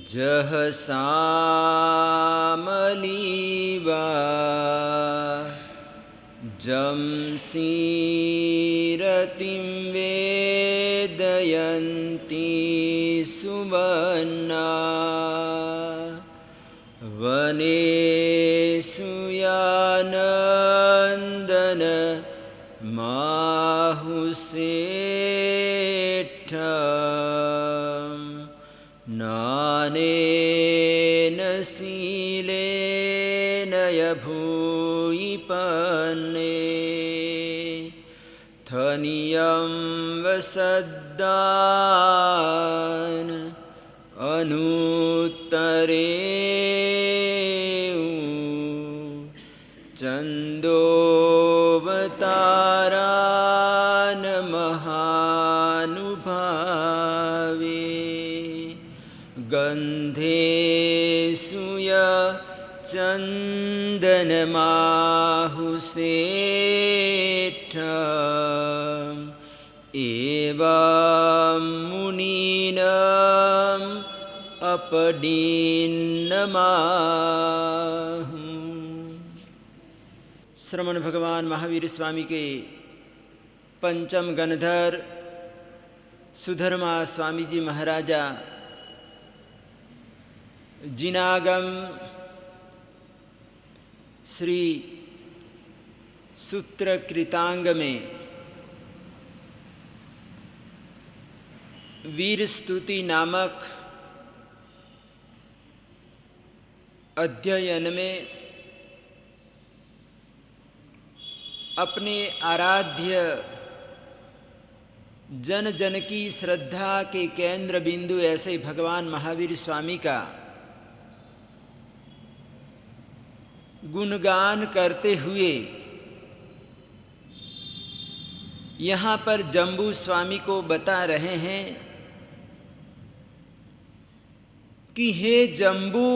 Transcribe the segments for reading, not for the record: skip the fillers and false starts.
जह सामलीवा जंसीरतिं वेदयन्ती सुवर्णा वनेषु यानन्दन माहुषेट्ठ नानेन शीलेन यभूयिपन्ने थनियं वसद्दान् अनुत्तरे चन्दोवतारान् महानुभावे गन्धेषु चन्दनमाहुषेट्ठ एवं मुनीनाम् अपडीन्नमाहु। श्रमण भगवान महावीर स्वामी के पंचम गणधर सुधर्मा स्वामी जी महाराजा जिनागम श्री सूत्रकृतांग में वीर स्तुति नामक अध्ययन में अपने आराध्य जन जन की श्रद्धा के केंद्र बिंदु ऐसे भगवान महावीर स्वामी का गुणगान करते हुए यहाँ पर जम्बू स्वामी को बता रहे हैं कि हे जम्बू,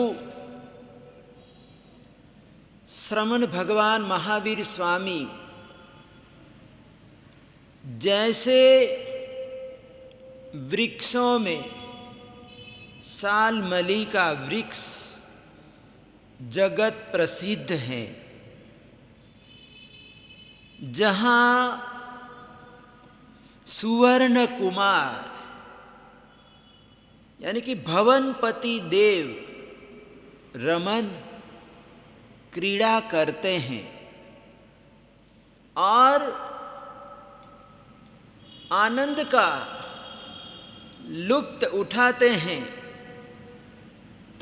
श्रमण भगवान महावीर स्वामी जैसे वृक्षों में सालमली का वृक्ष जगत प्रसिद्ध है, जहाँ सुवर्ण कुमार यानी कि भवनपति देव रमन क्रीड़ा करते हैं और आनंद का लुप्त उठाते हैं,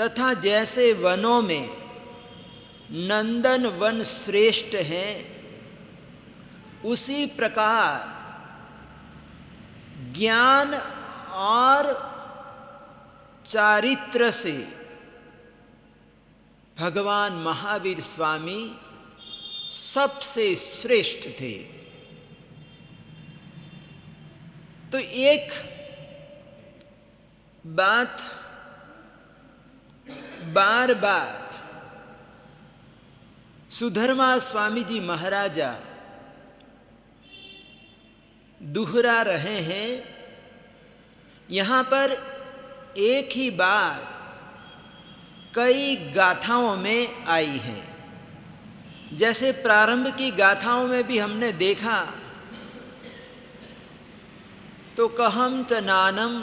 तथा जैसे वनों में नंदन वन श्रेष्ठ है, उसी प्रकार ज्ञान और चारित्र से भगवान महावीर स्वामी सबसे श्रेष्ठ थे। तो एक बात बार बार सुधर्मा स्वामी जी महाराजा दोहरा रहे हैं। यहाँ पर एक ही बात कई गाथाओं में आई है। जैसे प्रारंभ की गाथाओं में भी हमने देखा, तो कहम च नानम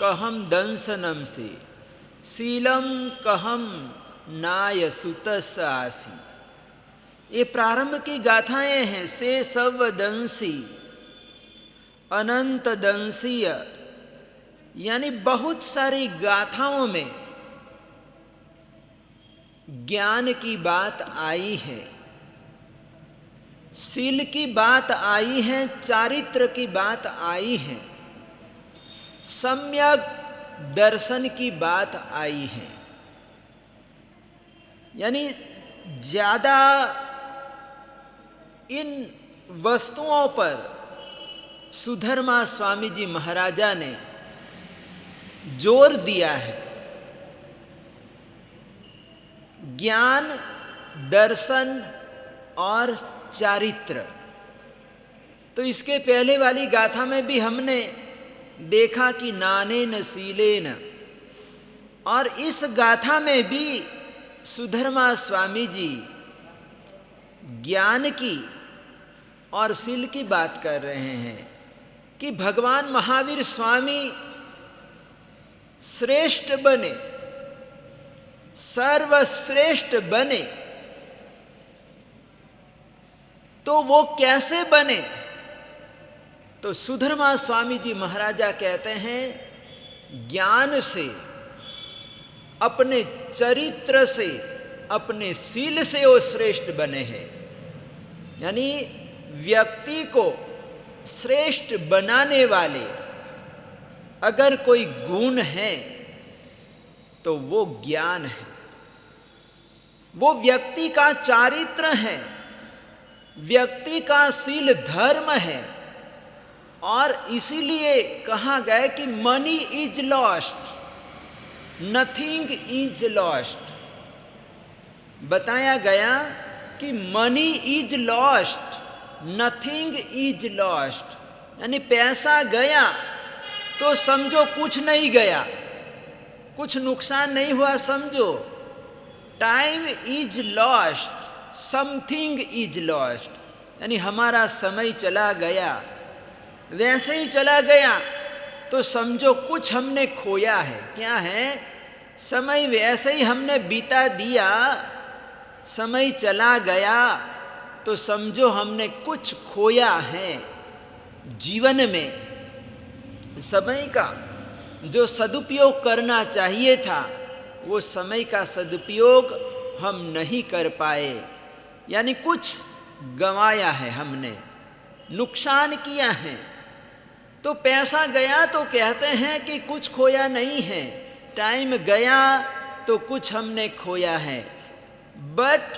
कहम दंसनम से शीलम कहम नाय सुतस आसी। ये प्रारंभ की गाथाएं हैं। से सब दंसी अनंत दंसीय, यानी बहुत सारी गाथाओं में ज्ञान की बात आई है, शील की बात आई है, चारित्र की बात आई है, सम्यक दर्शन की बात आई है। यानी ज्यादा इन वस्तुओं पर सुधर्मा स्वामी जी महाराजा ने जोर दिया है। ज्ञान, दर्शन और चारित्र। तो इसके पहले वाली गाथा में भी हमने देखा कि नानेन शीलेन और इस गाथा में भी सुधर्मा स्वामी जी ज्ञान की और शील की बात कर रहे हैं कि भगवान महावीर स्वामी श्रेष्ठ बने, सर्वश्रेष्ठ बने, तो वो कैसे बने? तो सुधर्मा स्वामी जी महाराजा कहते हैं ज्ञान से, अपने चरित्र से, अपने शील से वो श्रेष्ठ बने हैं। यानी व्यक्ति को श्रेष्ठ बनाने वाले अगर कोई गुण है तो वो ज्ञान है, वो व्यक्ति का चारित्र है, व्यक्ति का शील धर्म है। और इसीलिए कहा गया कि money is lost, nothing is lost. बताया गया कि money is lost, nothing is lost. यानी पैसा गया तो समझो कुछ नहीं गया, कुछ नुकसान नहीं हुआ समझो। Time is lost, something is lost. यानी हमारा समय चला गया, वैसे ही चला गया तो समझो कुछ हमने खोया है। क्या है? समय वैसे ही हमने बिता दिया, समय चला गया तो समझो हमने कुछ खोया है। जीवन में समय का जो सदुपयोग करना चाहिए था वो समय का सदुपयोग हम नहीं कर पाए, यानी कुछ गंवाया है, हमने नुकसान किया है। तो पैसा गया तो कहते हैं कि कुछ खोया नहीं है, टाइम गया तो कुछ हमने खोया है। But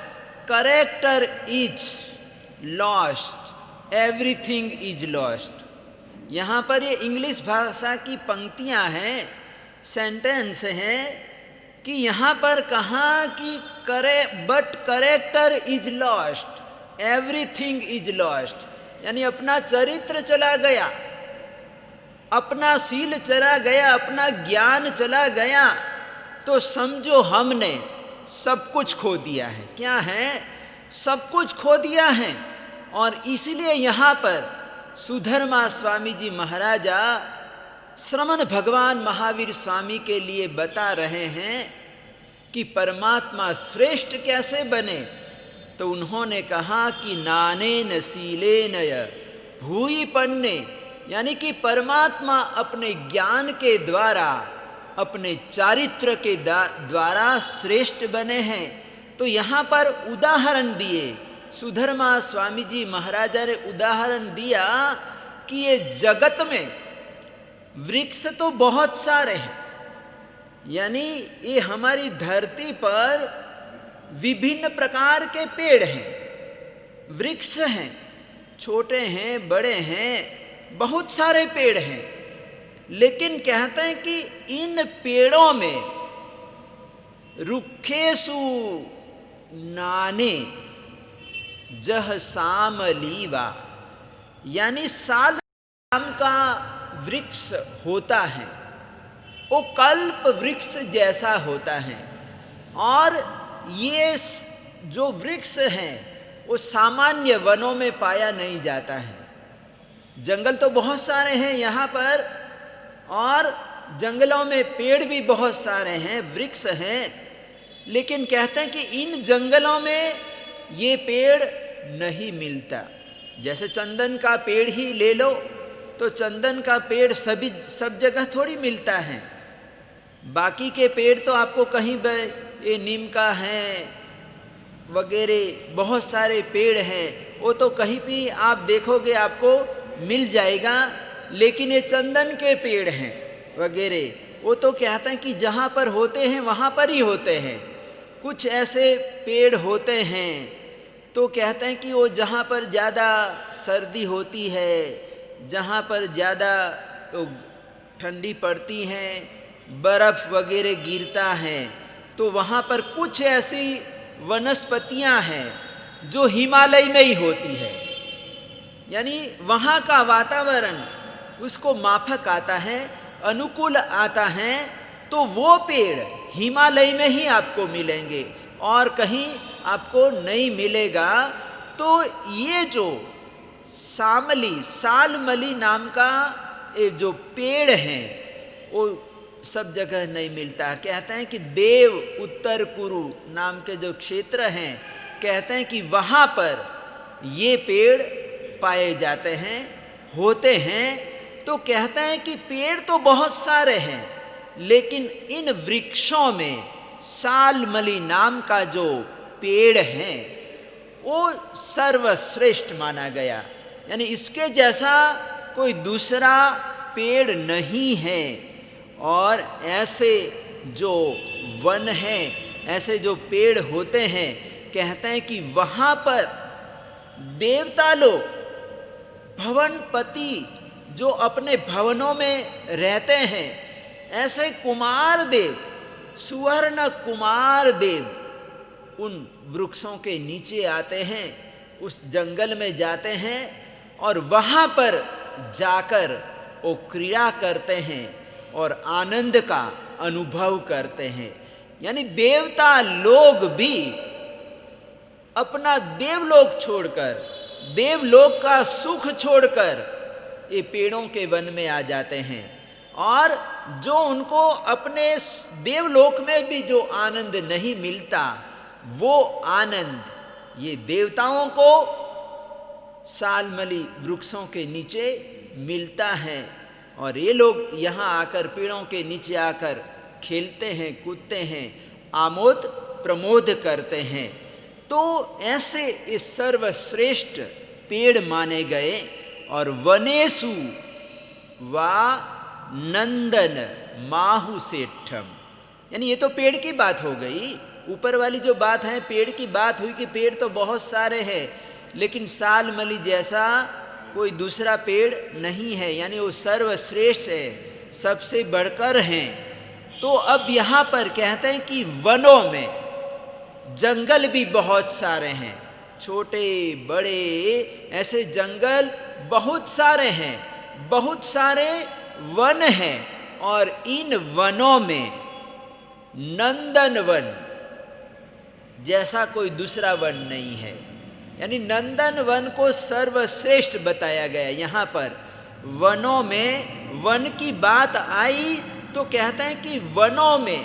character is lost, everything is lost. यहाँ पर ये इंग्लिश भाषा की पंक्तियाँ हैं, सेंटेंस हैं कि यहाँ पर कहा कि but character is lost, everything is lost. यानी अपना चरित्र चला गया, अपना शील चला गया, अपना ज्ञान चला गया तो समझो हमने सब कुछ खो दिया है। क्या है? सब कुछ खो दिया है। और इसलिए यहाँ पर सुधर्मा स्वामी जी महाराजा श्रमण भगवान महावीर स्वामी के लिए बता रहे हैं कि परमात्मा श्रेष्ठ कैसे बने। तो उन्होंने कहा कि नानेन शीलेन भूयि पन्ने, यानी कि परमात्मा अपने ज्ञान के द्वारा, अपने चारित्र के द्वारा श्रेष्ठ बने हैं। तो यहाँ पर उदाहरण दिए, सुधर्मा स्वामी जी महाराजा ने उदाहरण दिया कि ये जगत में वृक्ष तो बहुत सारे हैं, यानी ये हमारी धरती पर विभिन्न प्रकार के पेड़ हैं, वृक्ष हैं, छोटे हैं, बड़े हैं, बहुत सारे पेड़ हैं। लेकिन कहते हैं कि इन पेड़ों में रुखेसु नाने जह साम लीवा, यानी साल नाम का वृक्ष होता है, वो कल्प वृक्ष जैसा होता है। और ये जो वृक्ष हैं वो सामान्य वनों में पाया नहीं जाता है। जंगल तो बहुत सारे हैं यहाँ पर, और जंगलों में पेड़ भी बहुत सारे हैं, वृक्ष हैं, लेकिन कहते हैं कि इन जंगलों में ये पेड़ नहीं मिलता। जैसे चंदन का पेड़ ही ले लो तो चंदन का पेड़ सब जगह थोड़ी मिलता है। बाकी के पेड़ तो आपको कहीं ये नीम का है वगैरह बहुत सारे पेड़ हैं, वो तो कहीं भी आप देखोगे आपको मिल जाएगा। लेकिन ये चंदन के पेड़ हैं वगैरह, वो तो कहते हैं कि जहाँ पर होते हैं वहाँ पर ही होते हैं। कुछ ऐसे पेड़ होते हैं तो कहते हैं कि वो जहाँ पर ज़्यादा सर्दी होती है, जहाँ पर ज़्यादा तो ठंडी पड़ती है, बर्फ़ वगैरह गिरता है, तो वहाँ पर कुछ ऐसी वनस्पतियाँ हैं जो हिमालय में ही होती है। यानी वहाँ का वातावरण उसको माफक आता है, अनुकूल आता है, तो वो पेड़ हिमालय में ही आपको मिलेंगे और कहीं आपको नहीं मिलेगा। तो ये जो सालमली नाम का एक जो पेड़ है वो सब जगह नहीं मिलता। कहते हैं कि देव उत्तर कुरु नाम के जो क्षेत्र हैं, कहते हैं कि वहाँ पर ये पेड़ पाए जाते हैं, होते हैं। तो कहते हैं कि पेड़ तो बहुत सारे हैं, लेकिन इन वृक्षों में सालमली नाम का जो पेड़ है वो सर्वश्रेष्ठ माना गया। यानी इसके जैसा कोई दूसरा पेड़ नहीं है। और ऐसे जो वन हैं, ऐसे जो पेड़ होते हैं, कहते हैं कि वहाँ पर देवता लोग, भवनपति जो अपने भवनों में रहते हैं, ऐसे कुमार देव, सुवर्ण कुमार देव उन वृक्षों के नीचे आते हैं, उस जंगल में जाते हैं और वहाँ पर जाकर वो क्रीड़ा करते हैं और आनंद का अनुभव करते हैं। यानी देवता लोग भी अपना देवलोक छोड़कर, देवलोक का सुख छोड़कर ये पेड़ों के वन में आ जाते हैं। और जो उनको अपने देवलोक में भी जो आनंद नहीं मिलता, वो आनंद ये देवताओं को सालमली वृक्षों के नीचे मिलता है। और ये लोग यहाँ आकर, पेड़ों के नीचे आकर खेलते हैं, कूदते हैं, आमोद प्रमोद करते हैं। तो ऐसे इस सर्वश्रेष्ठ पेड़ माने गए। और वनेषु वा नंदन माहुसेठम, यानी ये तो पेड़ की बात हो गई। ऊपर वाली जो बात है पेड़ की बात हुई कि पेड़ तो बहुत सारे हैं, लेकिन सालमली जैसा कोई दूसरा पेड़ नहीं है, यानी वो सर्वश्रेष्ठ है, सबसे बढ़कर हैं। तो अब यहाँ पर कहते हैं कि वनों में, जंगल भी बहुत सारे हैं, छोटे बड़े ऐसे जंगल बहुत सारे हैं, बहुत सारे वन हैं। और इन वनों में नंदन वन जैसा कोई दूसरा वन नहीं है। यानी नंदन वन को सर्वश्रेष्ठ बताया गया। यहाँ पर वनों में वन की बात आई तो कहते हैं कि वनों में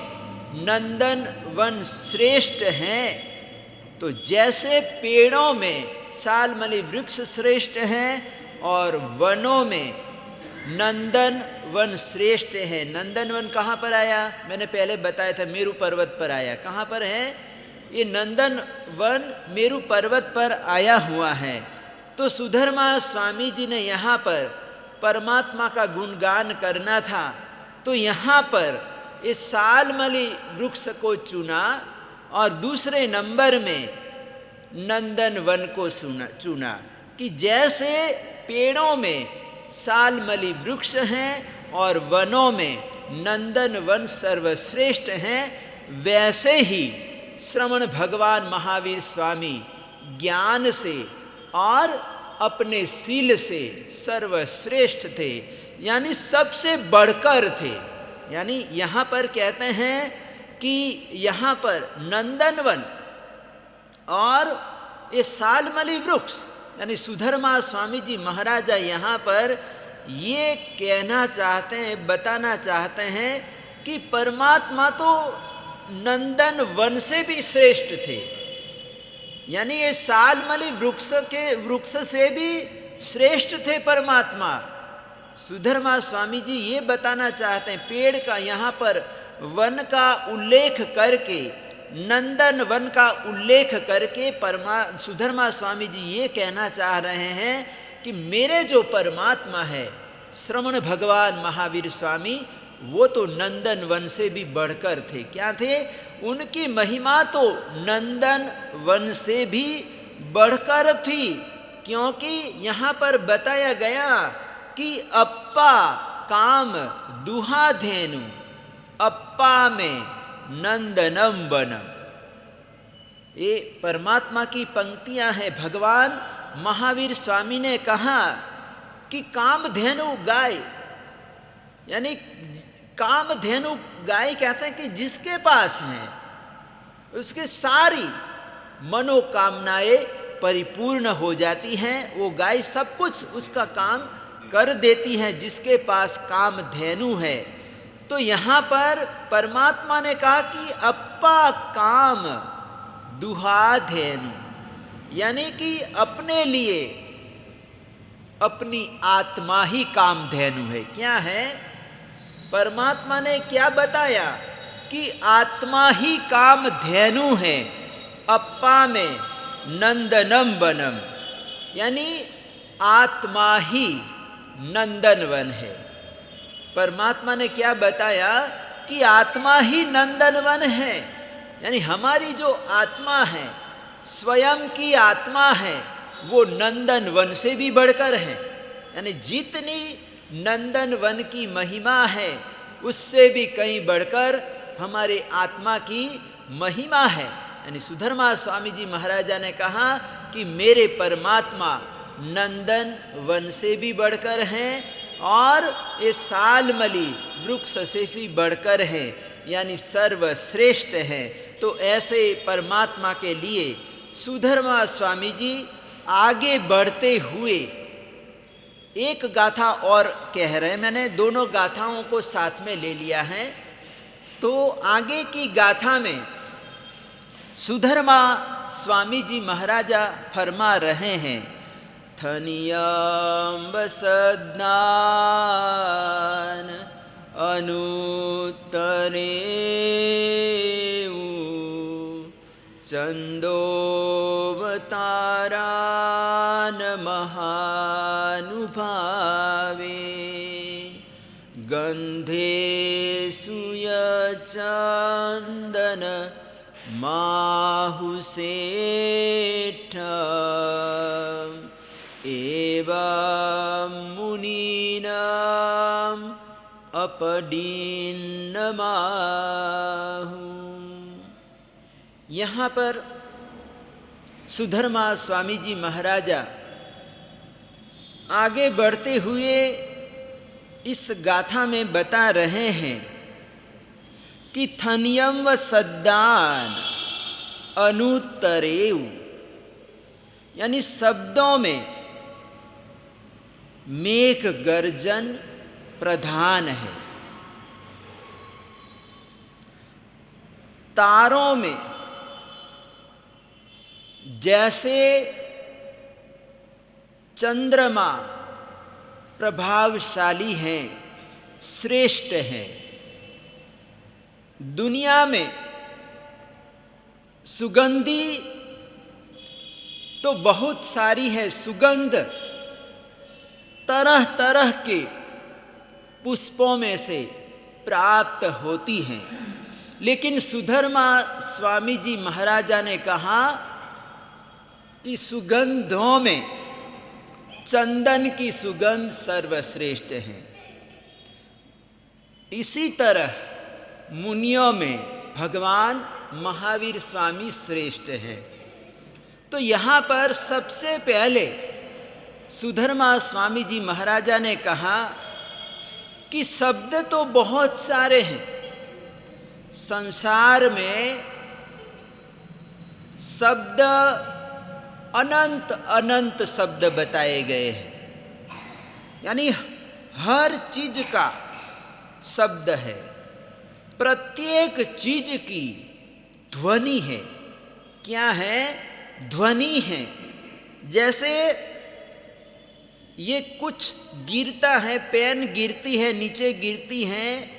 नंदन वन श्रेष्ठ हैं। तो जैसे पेड़ों में सालमली वृक्ष श्रेष्ठ हैं और वनों में नंदन वन श्रेष्ठ है। नंदन वन कहाँ पर आया? मैंने पहले बताया था, मेरू पर्वत पर आया। कहाँ पर है ये नंदन वन? मेरू पर्वत पर आया हुआ है। तो सुधर्मा स्वामी जी ने यहाँ पर परमात्मा का गुणगान करना था, तो यहाँ पर इस सालमली वृक्ष को चुना और दूसरे नंबर में नंदन वन को चुना कि जैसे पेड़ों में सालमली वृक्ष हैं और वनों में नंदन वन सर्वश्रेष्ठ हैं, वैसे ही श्रवण भगवान महावीर स्वामी ज्ञान से और अपने शील से सर्वश्रेष्ठ थे, यानी सबसे बढ़कर थे। यानी यहाँ पर कहते हैं कि यहाँ पर नंदनवन और ये सालमली वृक्ष, यानी सुधर्मा स्वामी जी महाराजा यहाँ पर ये कहना चाहते हैं, बताना चाहते हैं कि परमात्मा तो नंदन वन से भी श्रेष्ठ थे। यानी ये सालमली वृक्ष से भी श्रेष्ठ थे परमात्मा। सुधर्मा स्वामी जी ये बताना चाहते हैं, पेड़ का यहाँ पर वन का उल्लेख करके, नंदन वन का उल्लेख करके सुधर्मा स्वामी जी ये कहना चाह रहे हैं कि मेरे जो परमात्मा है श्रवण भगवान महावीर स्वामी, वो तो नंदन वन से भी बढ़कर थे। क्या थे? उनकी महिमा तो नंदन वन से भी बढ़कर थी, क्योंकि यहाँ पर बताया गया कि अप्पा काम दुहाधेनु अप्पा में नंदनम वनम। ये परमात्मा की पंक्तियां हैं। भगवान महावीर स्वामी ने कहा कि कामधेनु गाय, यानी कामधेनु गाय कहते हैं कि जिसके पास है उसके सारी मनोकामनाएं परिपूर्ण हो जाती हैं। वो गाय सब कुछ उसका काम कर देती है जिसके पास कामधेनु है। तो यहाँ पर परमात्मा ने कहा कि अप्पा काम दुहाधेनु, यानी कि अपने लिए अपनी आत्मा ही कामधेनु है। क्या है? परमात्मा ने क्या बताया कि आत्मा ही कामधेनु है। अप्पा में नंदनम वनम, यानी आत्मा ही नंदनवन है। परमात्मा ने क्या बताया कि आत्मा ही नंदनवन है, यानी हमारी जो आत्मा है, स्वयं की आत्मा है, वो नंदनवन से भी बढ़कर है। यानी जितनी नंदनवन की महिमा है उससे भी कहीं बढ़कर हमारे आत्मा की महिमा है। यानी सुधर्मा स्वामी जी महाराजा ने कहा कि मेरे परमात्मा नंदन वन से भी बढ़कर हैं और ये सालमली वृक्ष से भी बढ़कर हैं, यानी सर्वश्रेष्ठ हैं। तो ऐसे परमात्मा के लिए सुधर्मा स्वामी जी आगे बढ़ते हुए एक गाथा और कह रहे हैं। मैंने दोनों गाथाओं को साथ में ले लिया है। तो आगे की गाथा में सुधर्मा स्वामी जी महाराजा फरमा रहे हैं, थनियम्ब सद्नान अनुत्तरेउ चंदोवतारान महानुभावे गंधेषु चंदन माहुसेठ एवं मुनीनाम अपडीन्नमाहु। यहाँ पर सुधर्मा स्वामी जी महाराजा आगे बढ़ते हुए इस गाथा में बता रहे हैं कि थनियम व सद्दान अनुत्तरेउ, यानी शब्दों में मेघ गर्जन प्रधान है, तारों में जैसे चंद्रमा प्रभावशाली हैं, श्रेष्ठ हैं। दुनिया में सुगंधी तो बहुत सारी है, सुगंध तरह तरह के पुष्पों में से प्राप्त होती हैं, लेकिन सुधर्मा स्वामी जी महाराजा ने कहा कि सुगंधों में चंदन की सुगंध सर्वश्रेष्ठ है। इसी तरह मुनियों में भगवान महावीर स्वामी श्रेष्ठ हैं। तो यहाँ पर सबसे पहले सुधर्मा स्वामी जी महाराजा ने कहा कि शब्द तो बहुत सारे हैं, संसार में शब्द अनंत अनंत शब्द बताए गए हैं, यानी हर चीज का शब्द है, प्रत्येक चीज की ध्वनि है। क्या है? ध्वनि है। जैसे ये कुछ गिरता है, पेन गिरती है, नीचे गिरती है,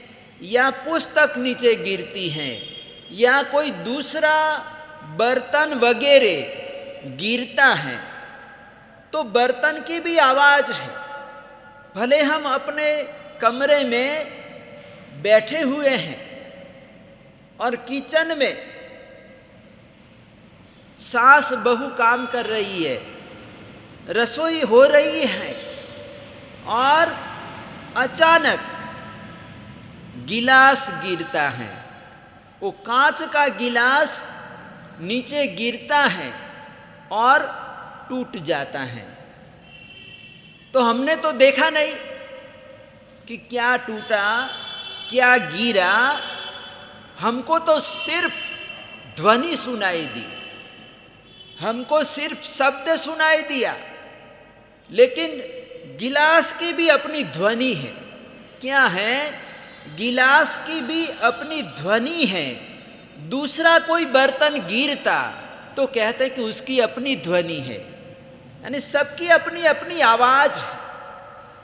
या पुस्तक नीचे गिरती है, या कोई दूसरा बर्तन वगैरह गिरता है, तो बर्तन की भी आवाज है। भले हम अपने कमरे में बैठे हुए हैं और किचन में सास बहू काम कर रही है, रसोई हो रही है, और अचानक गिलास गिरता है, वो कांच का गिलास नीचे गिरता है और टूट जाता है। तो हमने तो देखा नहीं कि क्या टूटा, क्या गिरा, हमको तो सिर्फ ध्वनि सुनाई दी, हमको सिर्फ शब्द सुनाई दिया, लेकिन गिलास की भी अपनी ध्वनि है। क्या है? गिलास की भी अपनी ध्वनि है। दूसरा कोई बर्तन गिरता तो कहते कि उसकी अपनी ध्वनि है। यानी सबकी अपनी अपनी आवाज,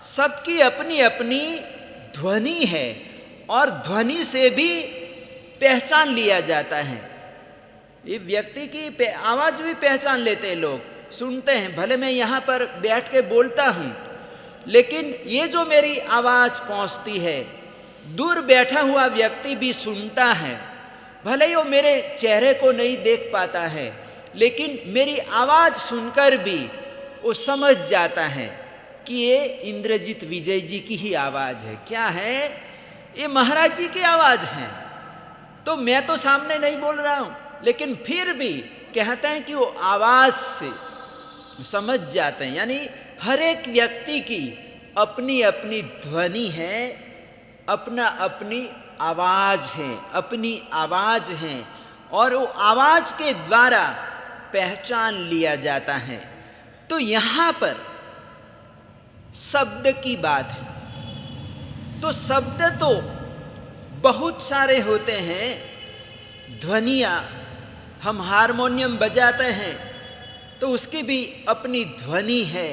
सबकी अपनी अपनी ध्वनि है, और ध्वनि से भी पहचान लिया जाता है। ये व्यक्ति की आवाज भी पहचान लेते हैं, लोग सुनते हैं। भले मैं यहाँ पर बैठ के बोलता हूँ, लेकिन ये जो मेरी आवाज पहुँचती है, दूर बैठा हुआ व्यक्ति भी सुनता है। भले ही वो मेरे चेहरे को नहीं देख पाता है, लेकिन मेरी आवाज सुनकर भी वो समझ जाता है कि ये इंद्रजीत विजय जी की ही आवाज है। क्या है? ये महाराज जी की आवाज है। तो मैं तो सामने नहीं बोल रहा हूं, लेकिन फिर भी कहते हैं कि वो आवाज से समझ जाते हैं। यानी हर एक व्यक्ति की अपनी अपनी ध्वनि है, अपना अपनी आवाज है, अपनी आवाज है, और वो आवाज के द्वारा पहचान लिया जाता है। तो यहाँ पर शब्द की बात है। तो शब्द तो बहुत सारे होते हैं। ध्वनियाँ, हम हारमोनियम बजाते हैं तो उसकी भी अपनी ध्वनि है,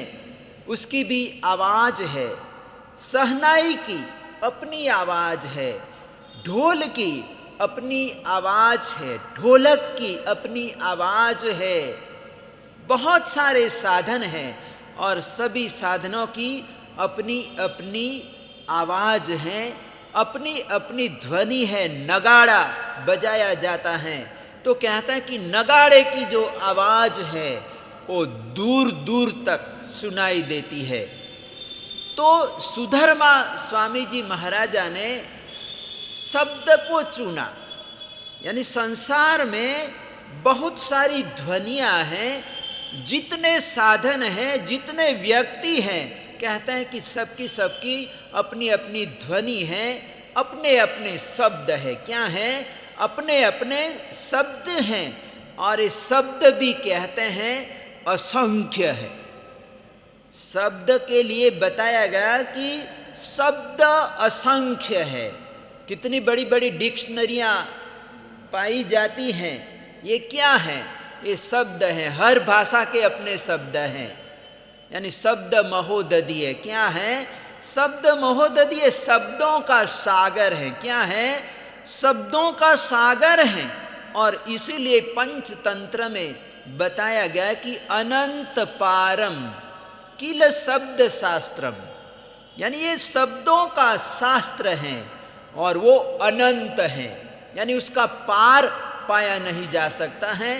उसकी भी आवाज है। शहनाई की अपनी आवाज है, ढोल की अपनी आवाज है, ढोलक की अपनी आवाज है। बहुत सारे साधन हैं और सभी साधनों की अपनी अपनी आवाज है, अपनी अपनी ध्वनि है। नगाड़ा बजाया जाता है तो कहता है कि नगाड़े की जो आवाज है वो दूर दूर तक सुनाई देती है। तो सुधर्मा स्वामी जी महाराजा ने शब्द को चुना। यानी संसार में बहुत सारी ध्वनियाँ हैं, जितने साधन हैं, जितने व्यक्ति हैं, कहते हैं कि सबकी सबकी अपनी अपनी ध्वनि है, अपने अपने शब्द है। क्या है? अपने अपने शब्द हैं। और ये शब्द भी कहते हैं असंख्य है। शब्द के लिए बताया गया कि शब्द असंख्य है। कितनी बड़ी बड़ी डिक्शनरियाँ पाई जाती हैं। ये क्या है? ये शब्द हैं। हर भाषा के अपने शब्द हैं। यानी शब्द महोदधीय। क्या है? शब्द महोदधीय शब्दों का सागर है। क्या है? शब्दों का सागर है। और इसीलिए पंचतंत्र में बताया गया कि अनंत पारम किल शब्द शास्त्रम। यानी ये शब्दों का शास्त्र है और वो अनंत है। यानी उसका पार पाया नहीं जा सकता है।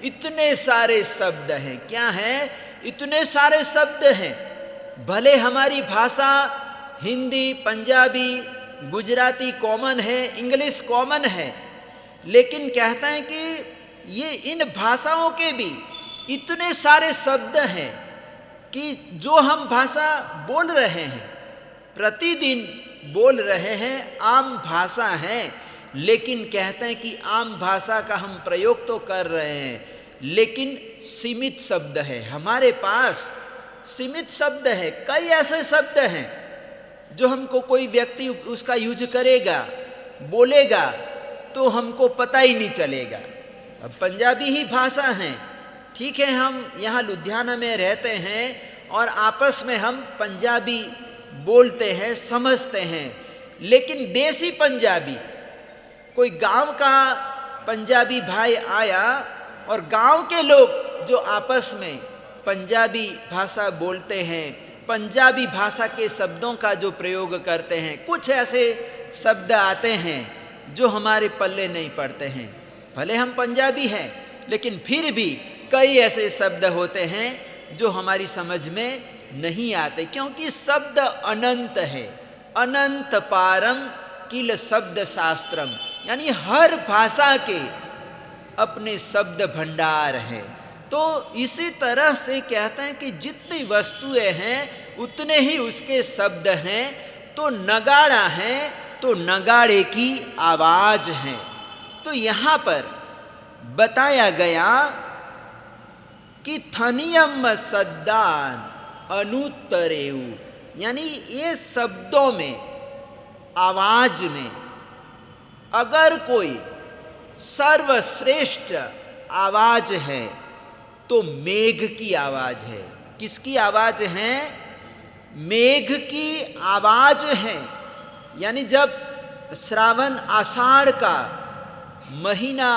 इतने सारे शब्द हैं। क्या है? इतने सारे शब्द हैं। भले हमारी भाषा हिंदी, पंजाबी, गुजराती कॉमन है, इंग्लिश कॉमन है, लेकिन कहते हैं कि ये इन भाषाओं के भी इतने सारे शब्द हैं कि जो हम भाषा बोल रहे हैं, प्रतिदिन बोल रहे हैं, आम भाषा है, लेकिन कहते हैं कि आम भाषा का हम प्रयोग तो कर रहे हैं, लेकिन सीमित शब्द है। हमारे पास सीमित शब्द है। कई ऐसे शब्द हैं जो हमको कोई व्यक्ति उसका यूज करेगा, बोलेगा, तो हमको पता ही नहीं चलेगा। अब पंजाबी ही भाषा है, ठीक है, हम यहाँ लुधियाना में रहते हैं और आपस में हम पंजाबी बोलते हैं, समझते हैं, लेकिन देसी पंजाबी, कोई गांव का पंजाबी भाई आया और गांव के लोग जो आपस में पंजाबी भाषा बोलते हैं, पंजाबी भाषा के शब्दों का जो प्रयोग करते हैं, कुछ ऐसे शब्द आते हैं जो हमारे पल्ले नहीं पड़ते हैं। भले हम पंजाबी हैं, लेकिन फिर भी कई ऐसे शब्द होते हैं जो हमारी समझ में नहीं आते, क्योंकि शब्द अनंत है। अनंत पारम किल शब्द शास्त्रम। यानी हर भाषा के अपने शब्द भंडार हैं। तो इसी तरह से कहते हैं कि जितनी वस्तुएं हैं उतने ही उसके शब्द हैं। तो नगाड़ा है तो नगाड़े की आवाज है। तो यहाँ पर बताया गया कि थनियम सद्दान अनुत्तरेउ, यानी ये शब्दों में, आवाज में अगर कोई सर्वश्रेष्ठ आवाज है तो मेघ की आवाज है। किसकी आवाज है? मेघ की आवाज है। यानी जब श्रावण आषाढ़ का महीना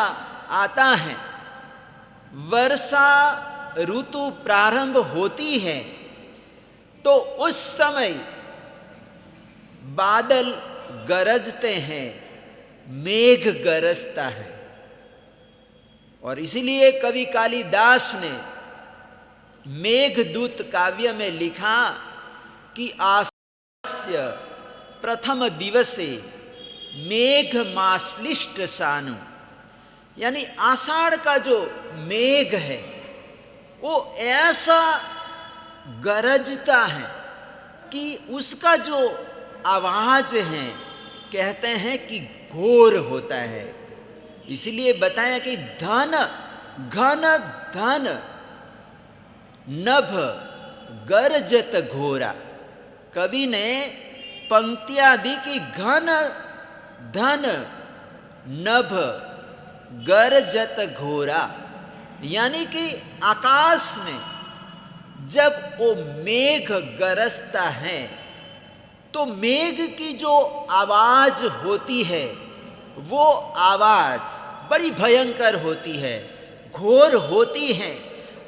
आता है, वर्षा ऋतु प्रारंभ होती है, तो उस समय बादल गरजते हैं, मेघ गरजता है। और इसीलिए कवि कालिदास ने मेघदूत काव्य में लिखा कि आस्य प्रथम दिवसे मेघ माश्लिष्ट सानु, यानी आषाढ़ का जो मेघ है वो ऐसा गरजता है कि उसका जो आवाज है कहते हैं कि घोर होता है। इसलिए बताया कि धन घन धन नभ गरजत घोरा। कवि ने पंक्तियां दी कि घन धन नभ गरजत घोरा, यानी कि आकाश में जब वो मेघ गरजता है तो मेघ की जो आवाज होती है वो आवाज बड़ी भयंकर होती है, घोर होती है।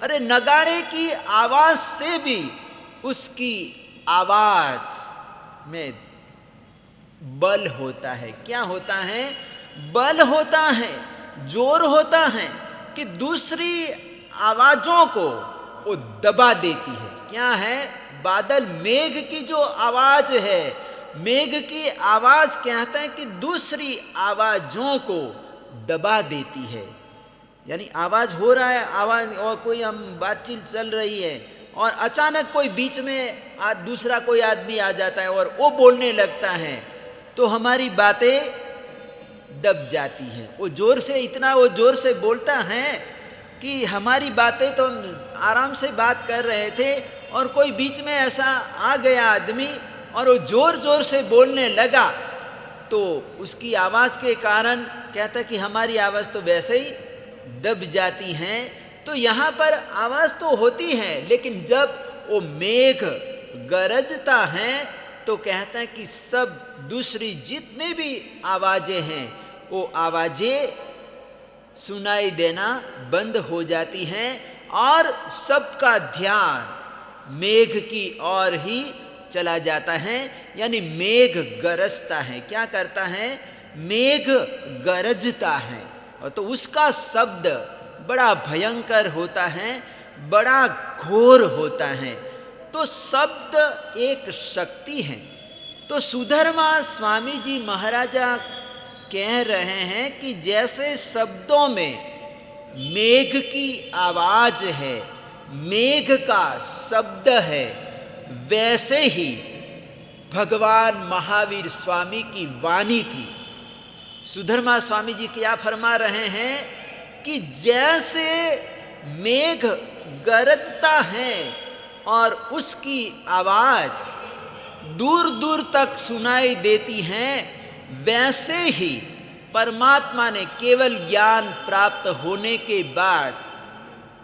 अरे नगाड़े की आवाज से भी उसकी आवाज में बल होता है। क्या होता है? बल होता है, जोर होता है कि दूसरी आवाजों को वो दबा देती है। क्या है? बादल, मेघ की जो आवाज है, मेघ की आवाज कहते हैं कि दूसरी आवाजों को दबा देती है। यानी आवाज हो रहा है, आवाज और कोई हम बातचीत चल रही है और अचानक कोई बीच में दूसरा कोई आदमी आ जाता है और वो बोलने लगता है तो हमारी बातें दब जाती हैं। वो जोर से, इतना वो जोर से बोलता है कि हमारी बातें तो आराम से बात कर रहे थे और कोई बीच में ऐसा आ गया आदमी और वो जोर जोर से बोलने लगा तो उसकी आवाज़ के कारण कहता कि हमारी आवाज़ तो वैसे ही दब जाती हैं। तो यहाँ पर आवाज़ तो होती है, लेकिन जब वो मेघ गरजता है तो कहता है कि सब दूसरी जितने भी आवाज़ें हैं वो आवाज़ें सुनाई देना बंद हो जाती हैं और सबका ध्यान मेघ की ओर ही चला जाता है। यानी मेघ गरजता है। क्या करता है? मेघ गरजता है और तो उसका शब्द बड़ा भयंकर होता है, बड़ा घोर होता है। तो शब्द एक शक्ति है। तो सुधर्मा स्वामी जी महाराजा कह रहे हैं कि जैसे शब्दों में मेघ की आवाज है, मेघ का शब्द है, वैसे ही भगवान महावीर स्वामी की वाणी थी। सुधर्मा स्वामी जी क्या फरमा रहे हैं कि जैसे मेघ गरजता है और उसकी आवाज दूर दूर तक सुनाई देती है, वैसे ही परमात्मा ने केवल ज्ञान प्राप्त होने के बाद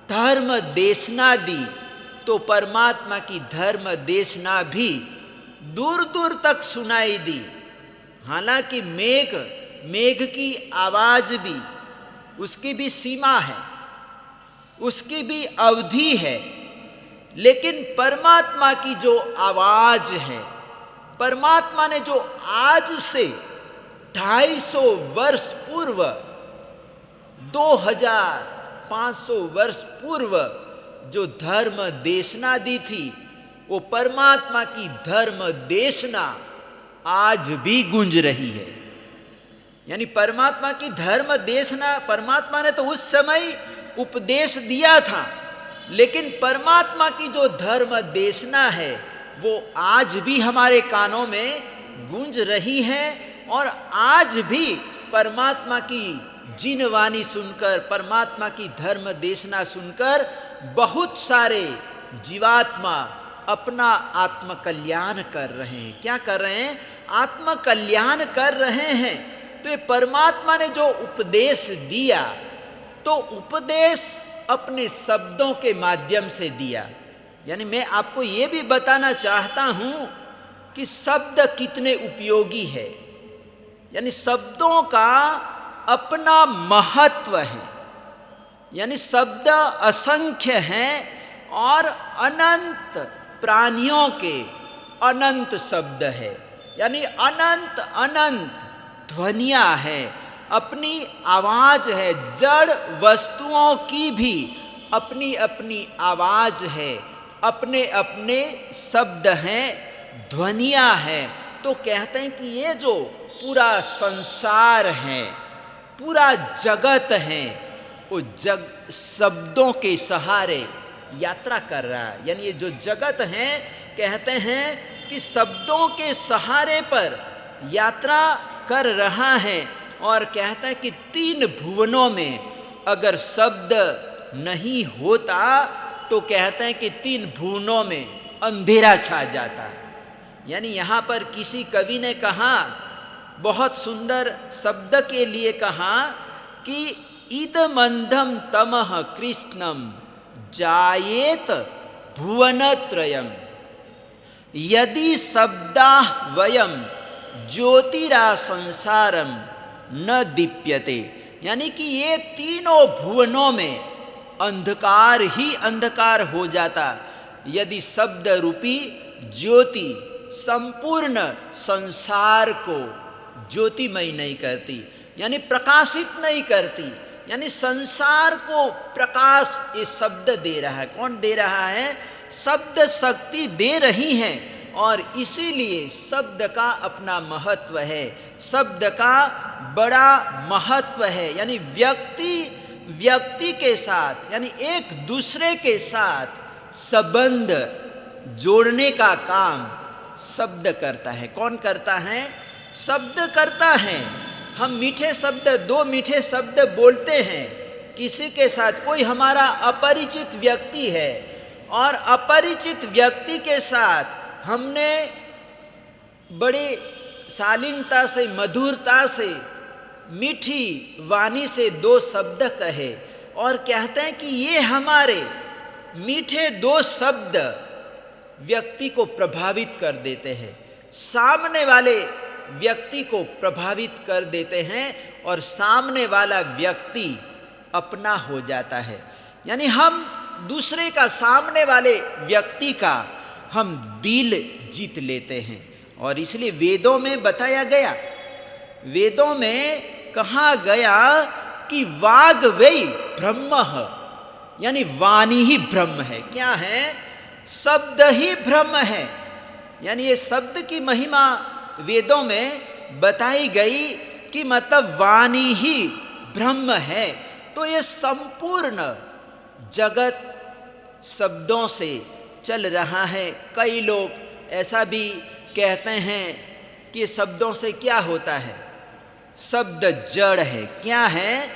धर्म देशना दी, तो परमात्मा की धर्म देशना भी दूर दूर तक सुनाई दी। हालांकि मेघ की आवाज भी, उसकी भी सीमा है, उसकी भी अवधि है, लेकिन परमात्मा की जो आवाज है, परमात्मा ने जो आज से 250 वर्ष पूर्व, 2500 वर्ष पूर्व जो धर्म देशना दी थी, वो परमात्मा की धर्म देशना आज भी गूंज रही है। यानी परमात्मा की धर्म देशना, परमात्मा ने तो उस समय उपदेश दिया था, लेकिन परमात्मा की जो धर्म देशना है वो आज भी हमारे कानों में गूंज रही है और आज भी परमात्मा की जिन वाणी सुनकर, परमात्मा की धर्म देशना सुनकर बहुत सारे जीवात्मा अपना आत्मकल्याण कर रहे हैं। क्या कर रहे हैं? आत्मकल्याण कर रहे हैं। तो ये परमात्मा ने जो उपदेश दिया, तो उपदेश अपने शब्दों के माध्यम से दिया। यानी मैं आपको ये भी बताना चाहता हूं कि शब्द कितने उपयोगी है। यानी शब्दों का अपना महत्व है। यानी शब्द असंख्य हैं और अनंत प्राणियों के अनंत शब्द है। यानी अनंत अनंत ध्वनियाँ हैं, अपनी आवाज है। जड़ वस्तुओं की भी अपनी अपनी आवाज है, अपने अपने शब्द हैं, ध्वनियाँ हैं। तो कहते हैं कि ये जो पूरा संसार है, पूरा जगत है, वो शब्दों के सहारे यात्रा कर रहा है। यानी ये जो जगत है, कहते हैं कि शब्दों के सहारे पर यात्रा कर रहा है। और कहता है कि 3 भुवनों में अगर शब्द नहीं होता तो कहते हैं कि 3 भुवनों में अंधेरा छा जाता। यानी यहाँ पर किसी कवि ने कहा, बहुत सुंदर शब्द के लिए कहा कि इदमंधम तमः कृष्णम जायेत भुवनत्रयम् यदि शब्दा वयम ज्योतिरा संसारम न दीप्यते। यानी कि ये तीनों भुवनों में अंधकार ही अंधकार हो जाता यदि शब्द रूपी ज्योति संपूर्ण संसार को ज्योतिमय नहीं करती, यानी प्रकाशित नहीं करती। यानी संसार को प्रकाश ये शब्द दे रहा है। कौन दे रहा है? शब्द शक्ति दे रही हैं। और इसीलिए शब्द का अपना महत्व है, शब्द का बड़ा महत्व है। यानी व्यक्ति के साथ, यानी एक दूसरे के साथ संबंध जोड़ने का काम शब्द करता है। कौन करता है? शब्द करता है। हम मीठे शब्द, 2 मीठे शब्द बोलते हैं किसी के साथ। कोई हमारा अपरिचित व्यक्ति है और अपरिचित व्यक्ति के साथ हमने बड़ी शालीनता से, मधुरता से, मीठी वाणी से 2 शब्द कहे और कहते हैं कि ये हमारे मीठे 2 शब्द व्यक्ति को प्रभावित कर देते हैं, सामने वाले व्यक्ति को प्रभावित कर देते हैं और सामने वाला व्यक्ति अपना हो जाता है। यानी हम दूसरे का, सामने वाले व्यक्ति का हम दिल जीत लेते हैं। और इसलिए वेदों में बताया गया, वेदों में कहा गया कि वाग वै ब्रह्म, यानी वाणी ही ब्रह्म है। क्या है? शब्द ही ब्रह्म है। यानी ये शब्द की महिमा वेदों में बताई गई कि मतलब वाणी ही ब्रह्म है। तो ये संपूर्ण जगत शब्दों से चल रहा है। कई लोग ऐसा भी कहते हैं कि शब्दों से क्या होता है? शब्द जड़ है। क्या है?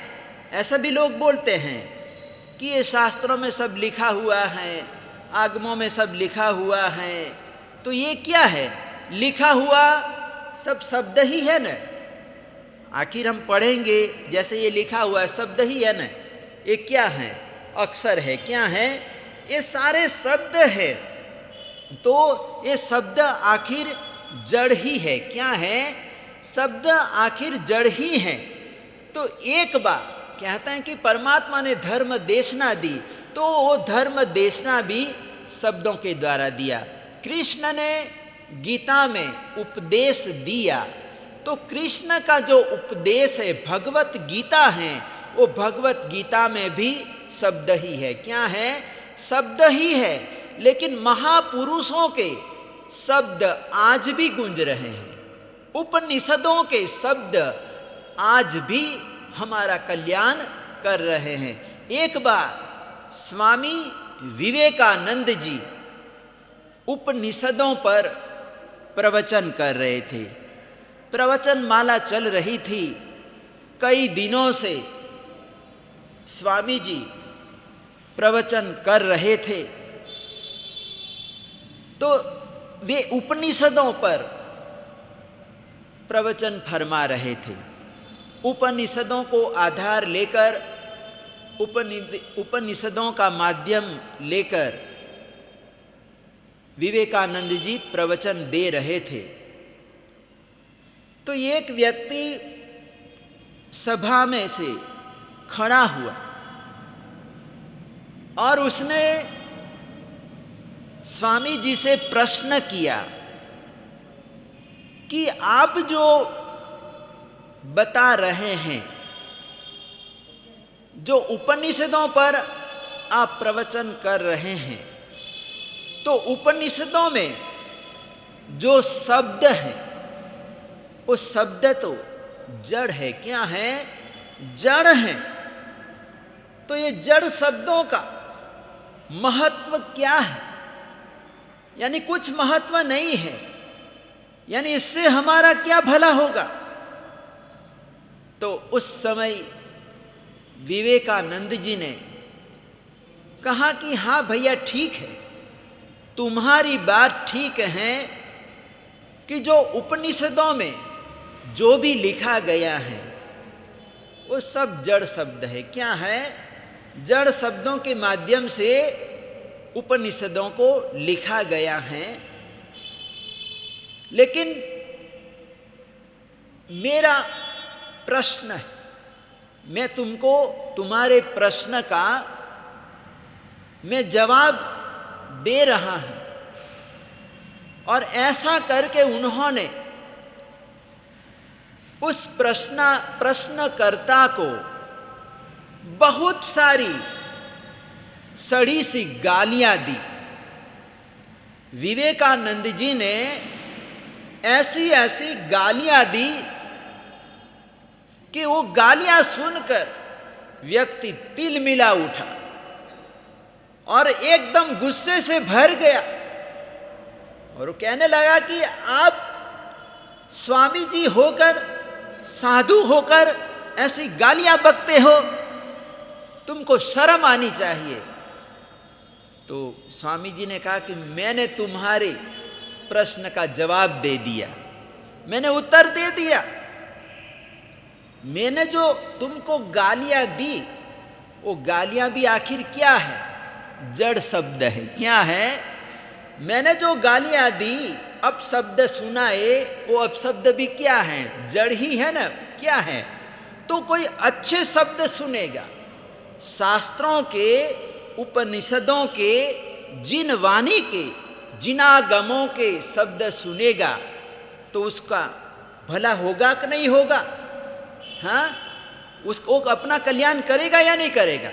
ऐसा भी लोग बोलते हैं कि ये शास्त्रों में सब लिखा हुआ है, आगमों में सब लिखा हुआ है। तो ये क्या है? लिखा हुआ सब शब्द ही है न। आखिर हम पढ़ेंगे, जैसे ये लिखा हुआ शब्द ही है न। ये क्या है? अक्षर है। क्या है? ये सारे शब्द है। तो ये शब्द आखिर जड़ ही है। क्या है? शब्द आखिर जड़ ही है। तो एक बार कहते हैं कि परमात्मा ने धर्म देशना दी, तो वो धर्म देशना भी शब्दों के द्वारा दिया। कृष्ण ने गीता में उपदेश दिया, तो कृष्ण का जो उपदेश है, भगवत गीता है, वो भगवत गीता में भी शब्द ही है। क्या है? शब्द ही है। लेकिन महापुरुषों के शब्द आज भी गूंज रहे हैं। उपनिषदों के शब्द आज भी हमारा कल्याण कर रहे हैं। एक बार स्वामी विवेकानंद जी उपनिषदों पर प्रवचन कर रहे थे, प्रवचन माला चल रही थी। कई दिनों से स्वामी जी प्रवचन कर रहे थे, तो वे उपनिषदों पर प्रवचन फरमा रहे थे। उपनिषदों को आधार लेकर, उपनिषदों का माध्यम लेकर विवेकानंद जी प्रवचन दे रहे थे। तो एक व्यक्ति सभा में से खड़ा हुआ और उसने स्वामी जी से प्रश्न किया कि आप जो बता रहे हैं, जो उपनिषदों पर आप प्रवचन कर रहे हैं, तो उपनिषदों में जो शब्द हैं वो शब्द तो जड़ है। क्या है? जड़ है। तो ये जड़ शब्दों का महत्व क्या है? यानी कुछ महत्व नहीं है, यानी इससे हमारा क्या भला होगा? तो उस समय विवेकानंद जी ने कहा कि हाँ भैया, ठीक है, तुम्हारी बात ठीक है कि जो उपनिषदों में जो भी लिखा गया है वो सब जड़ शब्द है। क्या है? जड़ शब्दों के माध्यम से उपनिषदों को लिखा गया है। लेकिन मेरा प्रश्न है, मैं तुमको तुम्हारे प्रश्न का मैं जवाब दे रहा हूं। और ऐसा करके उन्होंने उस प्रश्नकर्ता को बहुत सारी सड़ी सी गालियां दी। विवेकानंद जी ने ऐसी ऐसी गालियां दी कि वो गालियां सुनकर व्यक्ति तिलमिला उठा और एकदम गुस्से से भर गया। और वो कहने लगा कि आप स्वामी जी होकर, साधु होकर ऐसी गालियां बकते हो, तुमको शर्म आनी चाहिए। तो स्वामी जी ने कहा कि मैंने तुम्हारे प्रश्न का जवाब दे दिया, मैंने उत्तर दे दिया। मैंने जो तुमको गालियां दी, वो गालियां भी आखिर क्या है? जड़ शब्द है। क्या है? मैंने जो गालियां दी, अपशब्द सुनाए, वो अपशब्द भी क्या है? जड़ ही है ना। क्या है? तो कोई अच्छे शब्द सुनेगा, शास्त्रों के, उपनिषदों के, जिन वाणी के, जिनागमों के शब्द सुनेगा, तो उसका भला होगा कि नहीं होगा? हाँ, उसको अपना कल्याण करेगा या नहीं करेगा?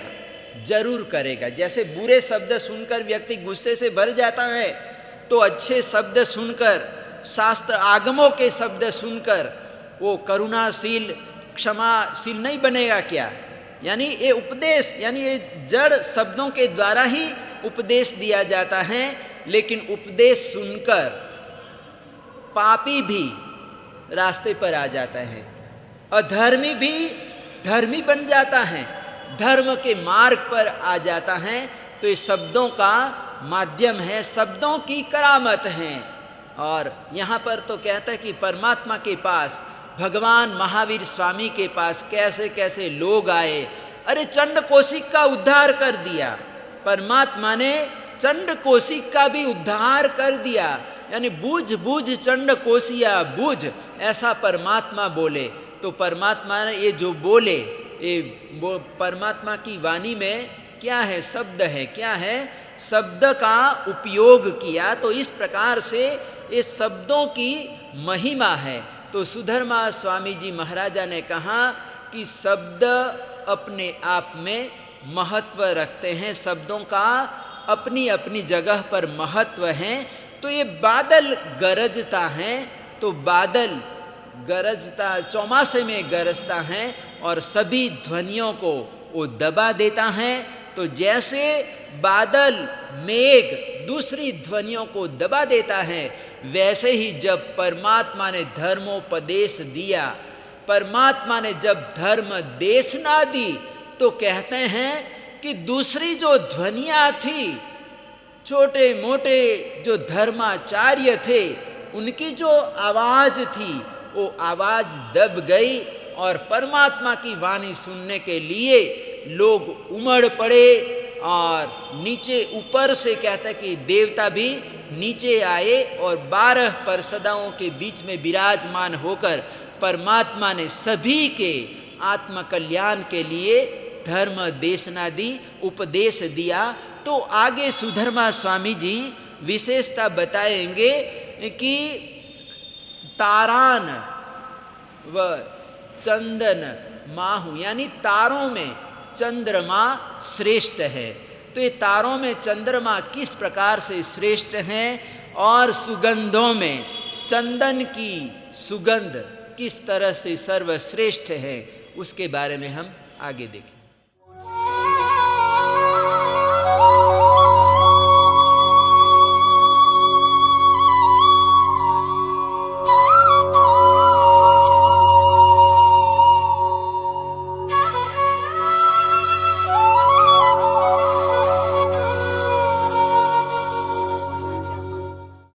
जरूर करेगा। जैसे बुरे शब्द सुनकर व्यक्ति गुस्से से भर जाता है, तो अच्छे शब्द सुनकर, शास्त्र आगमों के शब्द सुनकर वो करुणाशील, क्षमाशील नहीं बनेगा क्या? यानी ये उपदेश, यानी ये जड़ शब्दों के द्वारा ही उपदेश दिया जाता है। लेकिन उपदेश सुनकर पापी भी रास्ते पर आ जाता है, अधर्मी भी धर्मी बन जाता है, धर्म के मार्ग पर आ जाता है। तो ये शब्दों का माध्यम है, शब्दों की करामत है। और यहाँ पर तो कहता है कि परमात्मा के पास, भगवान महावीर स्वामी के पास कैसे कैसे लोग आए। अरे चंड कौशिक का उद्धार कर दिया परमात्मा ने, चंड कौशिक का भी उद्धार कर दिया। यानी बूझ बूझ चंड कोशिया बूझ, ऐसा परमात्मा बोले। तो परमात्मा ने ये जो बोले, ये परमात्मा की वाणी में क्या है? शब्द है। क्या है? शब्द का उपयोग किया। तो इस प्रकार से ये शब्दों की महिमा है। तो सुधर्मा स्वामी जी महाराजा ने कहा कि शब्द अपने आप में महत्व रखते हैं, शब्दों का अपनी अपनी जगह पर महत्व है। तो ये बादल गरजता है, तो बादल गरजता, चौमासे में गरजता है और सभी ध्वनियों को वो दबा देता है। तो जैसे बादल, मेघ दूसरी ध्वनियों को दबा देता है, वैसे ही जब परमात्मा ने धर्मोपदेश दिया, परमात्मा ने जब धर्म देशना दी, तो कहते हैं कि दूसरी जो ध्वनियाँ थी, छोटे मोटे जो धर्माचार्य थे, उनकी जो आवाज़ थी वो आवाज़ दब गई और परमात्मा की वाणी सुनने के लिए लोग उमड़ पड़े और नीचे ऊपर से कहते कि देवता भी नीचे आए और 12 पार्षदों के बीच में विराजमान होकर परमात्मा ने सभी के आत्मकल्याण के लिए धर्म देशना दी, उपदेश दिया। तो आगे सुधर्मा स्वामी जी विशेषता बताएंगे कि तारान व चंदन माहु, यानी तारों में चंद्रमा श्रेष्ठ है। तो ये तारों में चंद्रमा किस प्रकार से श्रेष्ठ हैं और सुगंधों में चंदन की सुगंध किस तरह से सर्वश्रेष्ठ है, उसके बारे में हम आगे देखें।